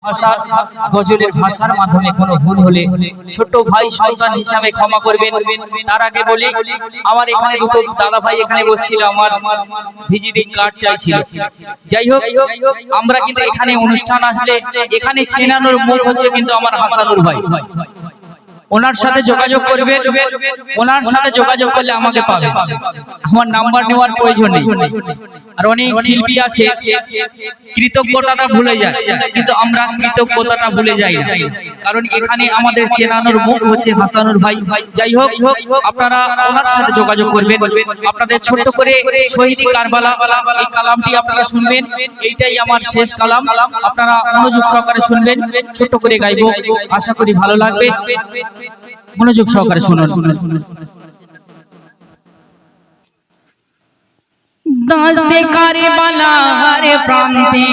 ভাষা গজলের ভাষার মাধ্যমে কোনো ভুল হলে ছোট ভাই সন্তান হিসাবে ক্ষমা করবেন। তার আগে বলি, আমার এখানে দুটো দাদা ভাই এখানে বসছিল, আমার ভিজিটিং কার্ড চাইছিল। যাই হোক, আমরা কিন্তু এখানে অনুষ্ঠান আসলে এখানে চেনানোর মুখ হচ্ছে কিন্তু আমার হাসানুর ভাই। ওনার সাথে যোগাযোগ করবেন, ওনার সাথে যোগাযোগ করলে আমাকে পাবে, আমার নাম্বার নেওয়ার প্রয়োজন নেই। আর অনেক শিল্পী আছে কৃতজ্ঞতাটা ভুলে যায়, কিন্তু আমরা কৃতজ্ঞতাটা ভুলে যাই না, কারণ এখানে আমাদের চেনানোর মুখ হচ্ছে হাসানুর ভাই। যাই হোক, আপনারা ওনার সাথে যোগাযোগ করবেন। আপনাদের ছোট্ট করে শহীদি কারবালা এই কালামটি আপনারা শুনবেন, এইটাই আমার শেষ কালাম। আপনারা মনোযোগ সহকারে শুনবেন, ছোট্ট করে গাইবো, আশা করি ভালো লাগবে। মনোযোগ সহকারে শুনুন। দাস্তে কারবালার প্রান্তে,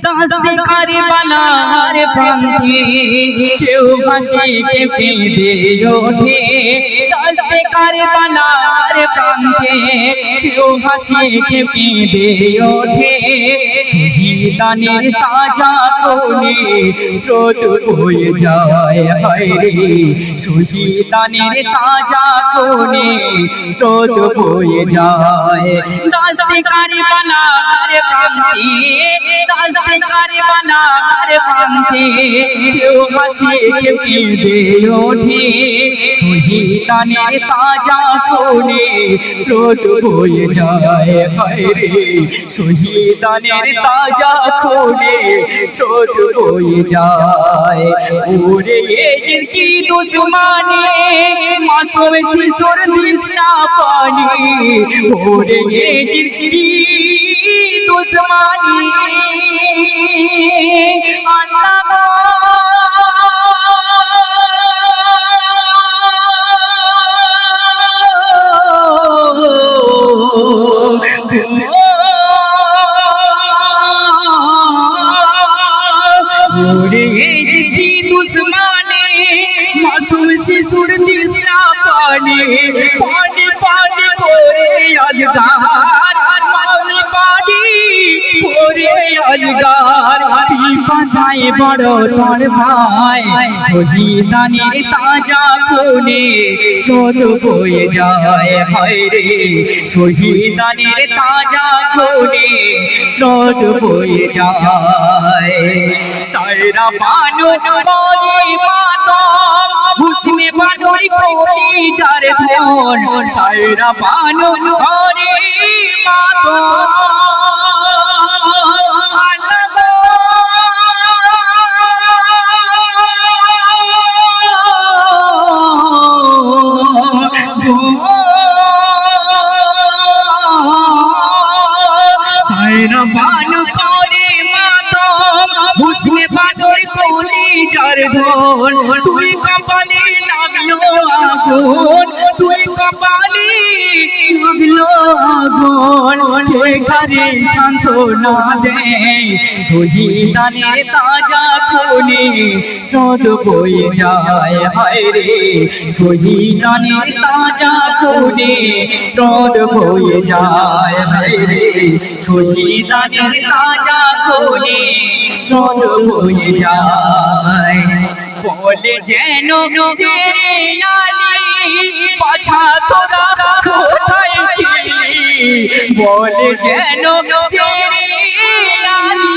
দাস্তে কারবালার প্রান্তে কেউ হাসে কেউ কেঁদে ওঠে। দাস্তে কারবালার প্রান্তে কেউ হাসে কেউ কেঁদে ওঠে। শহীদানের তাজা খুনে স্রোত বয়ে যায় হায়রে। শহীদানের তাজা খুনে স্রোত বয়ে যায়। দাস্তে কারবালার প্রান্তে, দাস্তে কারবালার প্রান্তে কেউ হাসে কেউ কেঁদে ওঠে। শহীদানের তাজা খুনে স্রোত বয়ে যায় হায়রে। শহীদানের তাজা খুনে স্রোত বয়ে যায়। ওরে এজির কি দুশ্মনী, মাসুম শিশুর তৃষ্ণা পানি। ওরে এজির কি দুশ্মনী, আল্লাহ মাসুম শিশুর তৃষ্ণা পানি। পানি পানি করে আজগার, পানি পানি করে আজগার। পিপাসায় বড় তোর ভাই, শহীদানের তাজা খুনে স্রোত বয়ে যায় হায়রে। শহীদানের তাজা খুনে স্রোত বয়ে যায়। সায়রা বানু করে মাতম, হুসনে বানুর কলি যার ধন। সায়রা বানু করে মাতম, সায়রা বানু করে মাতম, হুসনে বানুর কলি যার ধন। তুই কপালে লাগলো আগুন, তুই কপালে লাগলো আগুন। কে কারে সান্ত্বনা দেয়, শহীদানের তাজা খুনে স্রোত বয়ে যায় হায়রে। শহীদানের তাজা খুনে স্রোত বয়ে যায় হায়রে। শহীদানের তাজা খুনে স্রোত বয়ে যায়। বলে যেন শেরে আলী, পাছা তোরা কোথায় ছিলি। বলে যেন শেরে আলী,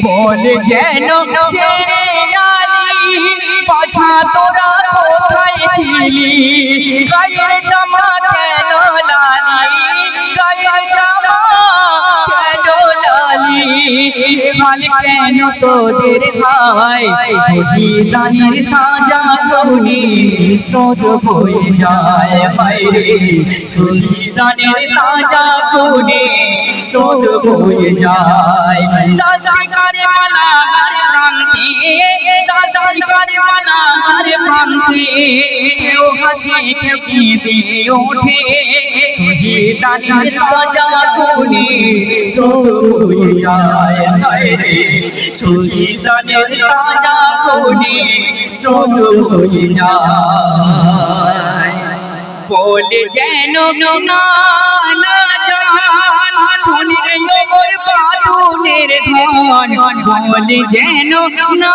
বলে যেন শেরে আলী, পাছা তোরা কোথায় ছিলি। গায়ের জামা কেন লালি, গায়ের জামা কেন লালি। হাল কেন তোদের ভাই, শহীদানের তাজা খুনে স্রোত বয়ে যায় হায়রে। শহীদানের তাজা খুনে স্রোত বয়ে যায়। দাস্তে কারবালার প্রান্তে, দাস্তে কারবালার প্রান্তে কেউ হাসে কেউ কেঁদে ওঠে। শহীদানের তাজা খুনে স্রোত বয়ে যায় হায়রে। শহীদানের তাজা খুনে স্রোত বয়ে যায়। বলে যেন না জান বলে যেন না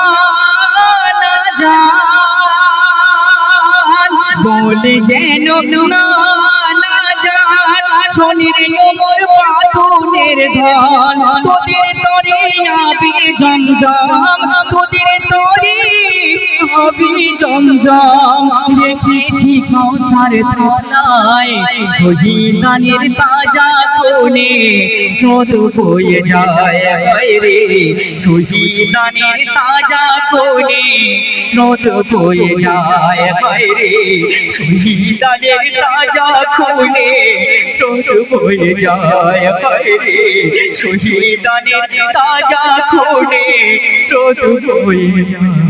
যান, বলে যেন না শনির ওমর পাথনের ধন, তোদের তরে আবি জমজম, তোদের তরে আবি জমজম। রেখেছি কাউসার তলায় শহীদানের তাজা খুনে স্রোত বয়ে যায় রে, শহীদানের তাজা খুনে স্রোত বয়ে যায় রে, শহীদানের তাজা খুনে স্রোত বয়ে যায় রে, শহীদানের তাজা খুনে স্রোত বয়ে যায়।